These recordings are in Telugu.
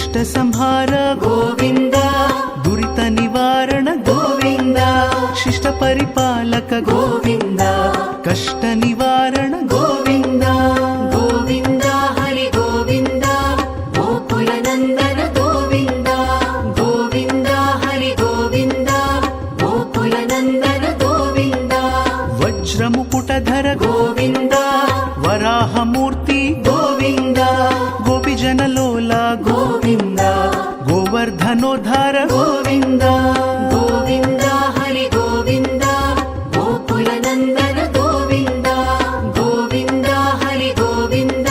ದುಷ್ಟ ಸಂಹಾರ ಗೋವಿಂದ, ದುರಿತ ನಿವಾರಣ ಗೋವಿಂದ, ಶಿಷ್ಟ ಪರಿಪಾಲಕ ಗೋವಿಂದ, ಕಷ್ಟ ನಿವಾರಣ ಗೋವಿಂದ. ಗೋವಿಂದ ಹರಿ ಗೋವಿಂದ ಗೋಕುಲ ನಂದನ ಗೋವಿಂದ, ಗೋವಿಂದ ಹರಿ ಗೋವಿಂದ ಗೋಕುಲ ನಂದನ ಗೋವಿಂದ. ವಜ್ರ ಮುಕುಟಧರ ಗೋವಿಂದ ವರಾಹ ಮೂರ್ತಿ ಗೋವಿಂದ, ಗೋಪಿಜನ ಲೋಲ ಗೋವಿಂದ, ಗೋವರ್ಧನೋದ್ಧಾರ ಗೋವಿಂದ. ಗೋವಿಂದ ಹರಿ ಗೋವಿಂದ ಗೋಕುಲ ನಂದನ ಗೋವಿಂದ, ಗೋವಿಂದ ಹರಿ ಗೋವಿಂದ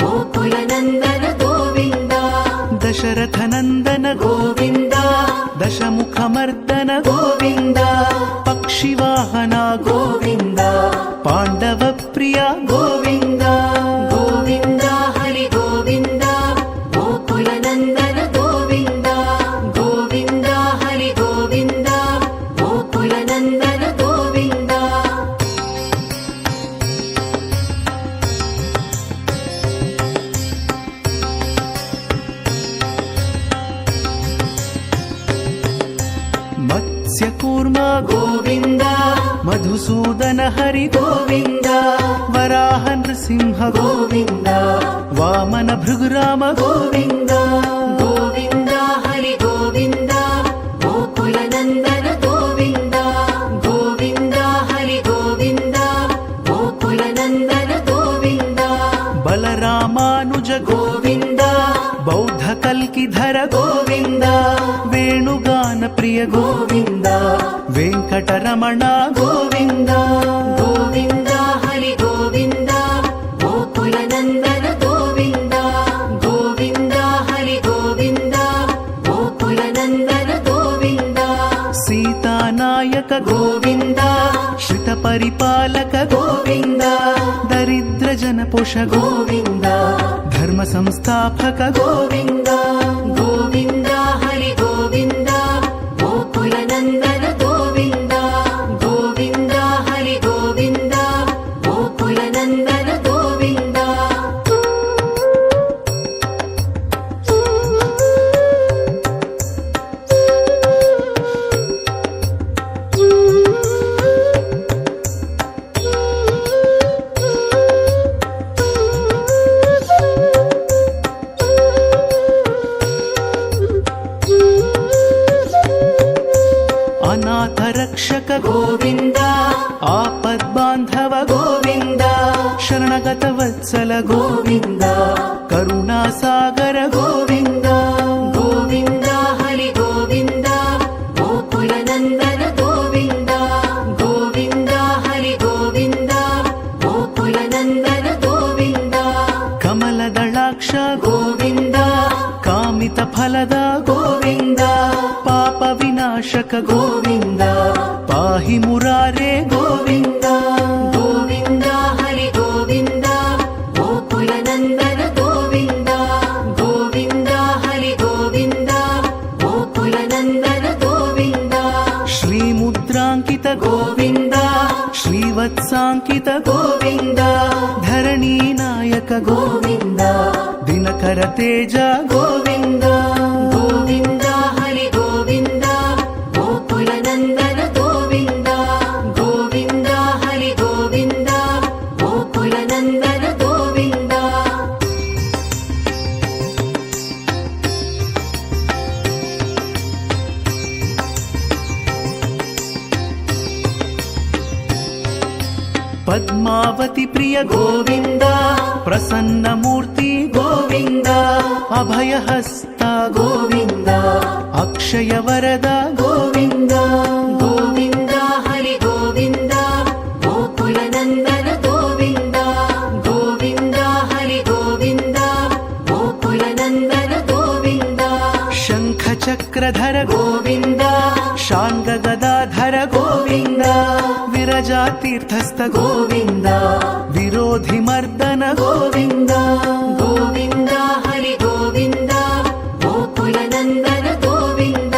ಗೋಕುಲ ನಂದನ ಗೋವಿಂದ. ದಶರಥ ನಂದನ ಗೋವಿಂದ ದಶಮುಖ ಮರ್ದನ ಗೋವಿಂದ, ಪಕ್ಷಿವಾಹನ ಗೋವಿಂದ, ಪಾಂಡವ ಪ್ರಿಯ ಗೋವಿಂದ. ಗೋವಿಂದ ಹರಿ ಗೋವಿಂದ ಗೋಕುಲ ನಂದನ ಗೋವಿಂದ, ಗೋವಿಂದ ಹರಿ ಗೋವಿಂದ ಗೋಕುಲ ನಂದನ ಗೋವಿಂದ. ಮತ್ಸ್ಯಕೂರ್ಮ ಗೋವಿಂದ ಮಧುಸೂದನ ಹರಿ ಗೋವಿಂದ ವರಾಹ ನೃಸಿಂಹ ಗೋವಿಂದ, ವಾಮನ ಭೃಗುರಾಮ ಗೋವಿಂದ. ಗೋವಿಂದ ಹರಿ ಗೋವಿಂದ ಗೋಕುಲ ನಂದನ ಗೋವಿಂದ, ಗೋವಿಂದ ಹರಿ ಗೋವಿಂದ ಗೋಕುಲ ನಂದನ ಗೋವಿಂದ. ಬಲರಾಮಾನುಜ ಗೋವಿಂದ ಬೌದ್ಧ ಕಲ್ಕಿಧರ ಗೋವಿಂದ, ವೇಣುಗಾನ ಪ್ರಿಯ ಗೋವಿಂದ ವೆಂಕಟರಮಣ ಗೋವಿಂದ. ಗೋವಿಂದ ಹರಿ ಗೋವಿಂದ ಗೋಕುಲ ನಂದನ ಗೋವಿಂದ, ಗೋವಿಂದ ಹರಿ ಗೋವಿಂದ ಗೋಕುಲ ನಂದನ ಗೋವಿಂದ. ಸೀತಾನಾಯಕ ಗೋವಿಂದ ಶ್ರಿತ ಪರಿಪಾಲಕ ಗೋವಿಂದ, ದರಿದ್ರ ಜನಪೋಷ ಗೋವಿಂದ ಧರ್ಮ ಸಂಸ್ಥಾಪಕ ಗೋವಿಂದ. ಗೋವಿಂದ ಹರಿ ಗೋವಿಂದ ಗೋಕುಲ ನಂದನ ಗೋವಿಂದ, ಗೋವಿಂದ ಹರಿ ಗೋವಿಂದ ಗೋಕುಲ ನಂದನ ಗೋವಿಂದ. ಅನಾಥ ರಕ್ಷಕ ಗೋವಿಂದ ಆಪದ್ ಬಾಂಧವ ಗೋವಿಂದ, ಶರಣಗತ ವತ್ಸಲ ಗೋವಿಂದ ಕರುಣಾ ಸಾಗರ ಗೋವಿಂದ. ಗೋವಿಂದ ಹರಿ ಗೋವಿಂದ ಗೋಕುಲ ನಂದನ ಗೋವಿಂದ, ಗೋವಿಂದ ಹರಿ ಗೋವಿಂದ ಗೋಕುಲ ನಂದನ ಗೋವಿಂದ. ಕಮಲದಳಾಕ್ಷ ಗೋವಿಂದ ಕಾಮಿತ ಫಲದ ಗೋವಿಂದ, ಪಾಪ ವಿನಾಶಕ ಗೋವಿಂದ ಪಾಹಿ ಮುರಾರೇ ಗೋವಿಂದ. ಗೋವಿಂದ ಹರಿ ಗೋವಿಂದ ಗೋಕುಲ ನಂದನ ಗೋವಿಂದ, ಗೋವಿಂದ ಹರಿ ಗೋವಿಂದ ಗೋಕುಲ ನಂದನ ಗೋವಿಂದ. ಶ್ರೀ ಮುದ್ರಾಂಕಿತ ಗೋವಿಂದ ಶ್ರೀವತ್ಸಾಂಕಿತ ಗೋವಿಂದ, ಧರಣಿ ನಾಯಕ ಗೋವಿಂದ ದಿನಕರ ತೇಜ ಗೋವಿಂದ. ಗೋವಿಂದ ಹರಿ ಗೋವಿಂದ ಗೋಕುಲ ನಂದನ ಗೋವಿಂದ, ಗೋವಿಂದ ಹರಿ ಗೋವಿಂದ ಗೋಕುಲ ನಂದನ ಗೋವಿಂದ. ಪದ್ಮಾವತಿ ಪ್ರಿಯ ಗೋವಿಂದ ಪ್ರಸನ್ನ ಮೂರ್ತಿ ಗೋವಿಂದ, ಅಭಯ ಹಸ್ತ ಗೋವಿಂದ ಅಕ್ಷಯ ವರದ ಗೋವಿಂದ. ಗೋವಿಂದ ಹರಿ ಗೋವಿಂದ ಗೋಕುಲ ನಂದನ ಗೋವಿಂದ, ಗೋವಿಂದ ಹರಿ ಗೋವಿಂದ ಗೋಕುಲ ನಂದನ ಗೋವಿಂದ. ಶಂಖ ಚಕ್ರಧರ ಗೋವಿಂದ ಶಾಂಗ ಗದಾಧರ ಗೋವಿಂದ, ವಿರಜಾ ತೀರ್ಥಸ್ಥ ಗೋವಿಂದ ವಿರೋಧಿ ಮರ್ದನ ಗೋವಿಂದ. ಗೋವಿಂದ ಹರಿ ಗೋವಿಂದ ಗೋಕುಲ ನಂದನ ಗೋವಿಂದ,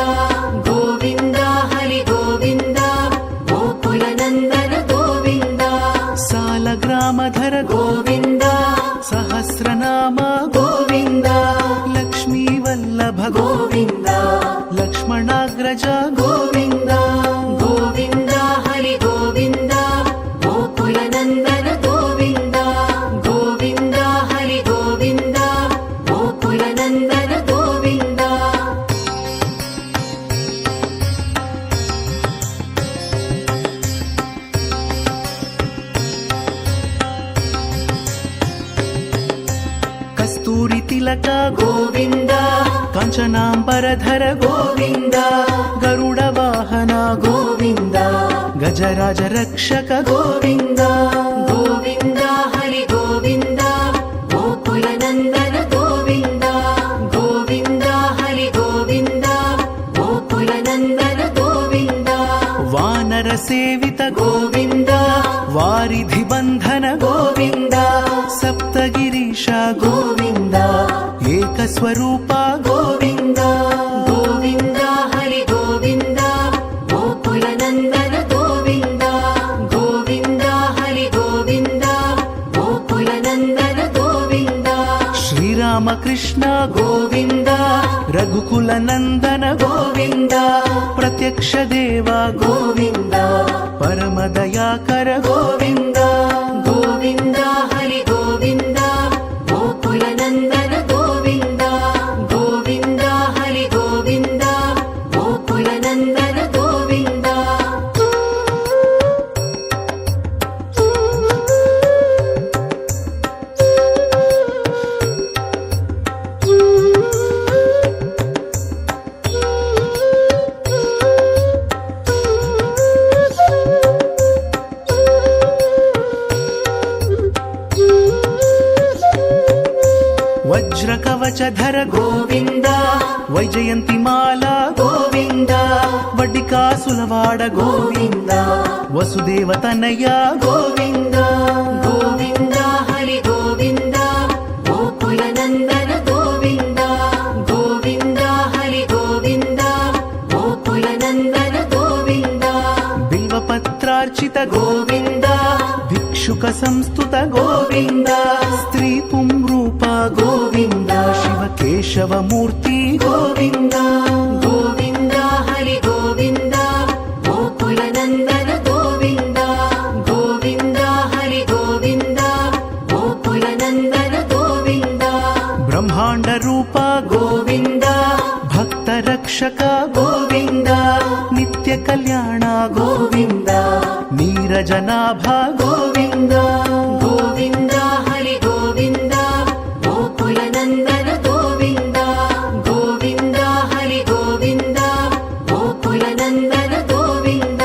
ಗೋವಿಂದ ಹರಿ ಗೋವಿಂದ ಗೋಕುಲ ನಂದನ ಗೋವಿಂದ. ಸಾಲಗ್ರಾಮಧರ ಗೋವಿಂದ ಸಹಸ್ರನಾಮ ಗೋವಿಂದ, ಲಕ್ಷ್ಮೀ ವಲ್ಲ పంకజ గోవింద గోవింద హరి గోవింద గోకుల నందన గోవింద గోవింద హరి గోవింద గోకుల నందన గోవింద కస్తూరి తిలక గోవింద కాంచనాంబరధర గోవింద గరుడ వాహన గోవింద గజరాజ రక్షక గోవింద గోవింద హరి గోవింద గోకుల నందన గోవింద గోవింద హరి గోవింద గోకుల నందన గోవింద వానర సేవిత గోవింద వారిధి బంధన గోవింద సప్తగిరీశ గోవింద ఏకస్వరూప గోవింద గోవింద హరి గోవింద గోకుల నందన గోవింద గోవింద హరి గోవింద గోకుల నందన గోవింద శ్రీరామకృష్ణ గోవింద రఘుకుల నందన గోవింద ప్రత్యక్ష దేవ గోవింద పరమదయాకర గోవింద గోవింద హరి గోవింద గోకుల నందన గోవింద గోవింద హరి గోవింద గోకుల నందన గోవింద వజ్ర కవచధర గోవింద వైజయంతి మాల గోవింద వడ్డికాసులవాడ గోవింద వసుదేవ తనయ గోవింద గోవింద హరి గోవింద గోకుల నందన గోవింద గోవింద హరి గోవింద గోకుల నందన గోవింద బిల్వపత్రార్చిత గోవింద భిక్షుక సంస్థుత గోవింద స్త్రీ పుంరూప గోవింద శివ కేశవమూర్తి గోవింద గోవింద హరి గోవింద గోకుల నందన గోవింద గోవింద హరి గోవింద గోకుల నందన గోవింద బ్రహ్మాండ రూప గోవింద భక్త రక్షక గోవింద నిత్య కళ్యాణ గోవింద నీరజనాభ గోవింద గోవింద హరి గోవింద గోకుల నందన గోవింద గోవింద హరి గోవింద గోకుల నందన గోవింద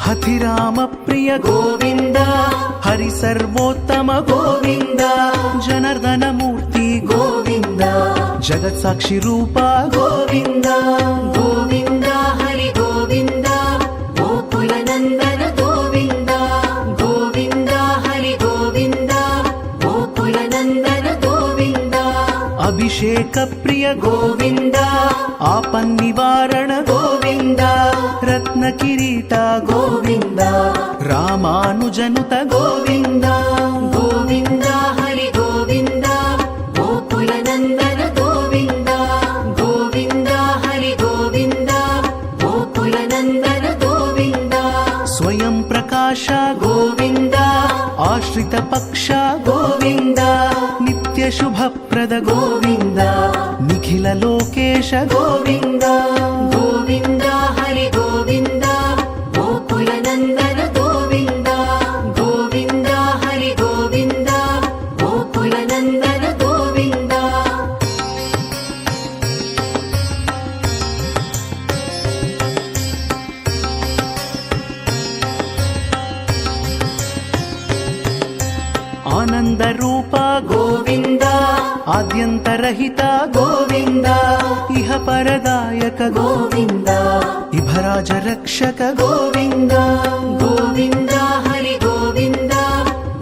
హతిరామ ప్రియ గోవింద హరి సర్వోత్తమ గోవింద జనార్దన మూర్తి గోవింద జగత్ సాక్షి రూప గోవింద గోవింద హరి గోవింద గోకుల నందన గోవింద గోవింద హరి గోవింద గోకుల నందన గోవింద అభిషేక ప్రియ గోవింద ఆపన్నివారణ గోవింద రత్న కిరీట గోవింద రామానుజనుత గోవింద గోవింద హరి గోవింద గోకుల నందన గోవింద గోవింద హరి గోవింద గోకుల నందన గోవింద స్వయం ప్రకాశ గోవింద ఆశ్రిత పక్ష గోవింద నిత్య శుభప్రద గోవింద నిఖిల లోకేశ గోవింద గోవింద హరి గోవింద గోకుల నందన గోవింద గోవింద హరి గోవింద గోకుల నందన గోవింద ఆనంద రూప గోవింద ఆద్యంతరహిత గోవింద ఇహ పరదాయక గోవింద ఇభరాజ రక్షక గోవింద గోవింద హరి గోవింద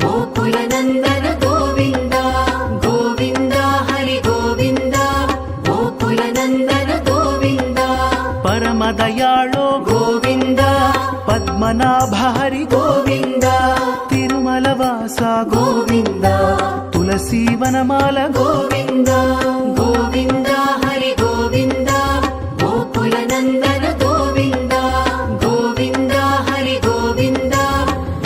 గోకుల నందన గోవింద గోవింద హరి గోవింద గోకుల నందన గోవింద పరమదయాళో గోవింద పద్మనాభ హరి గోవింద గోవింద తిరుమల వాస గోవింద తులసి వనమాల గోవింద గోవింద హరి గోవింద గోకుల నందన గోవింద గోవింద హరి గోవింద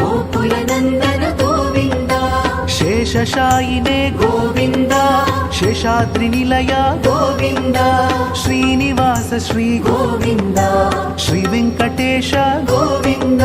గోకుల నందన గోవింద శేషశాయినే గోవింద శేషాద్రి నిలయ గోవింద శ్రీనివాస శ్రీ గోవింద శ్రీ వెంకటేశ గోవింద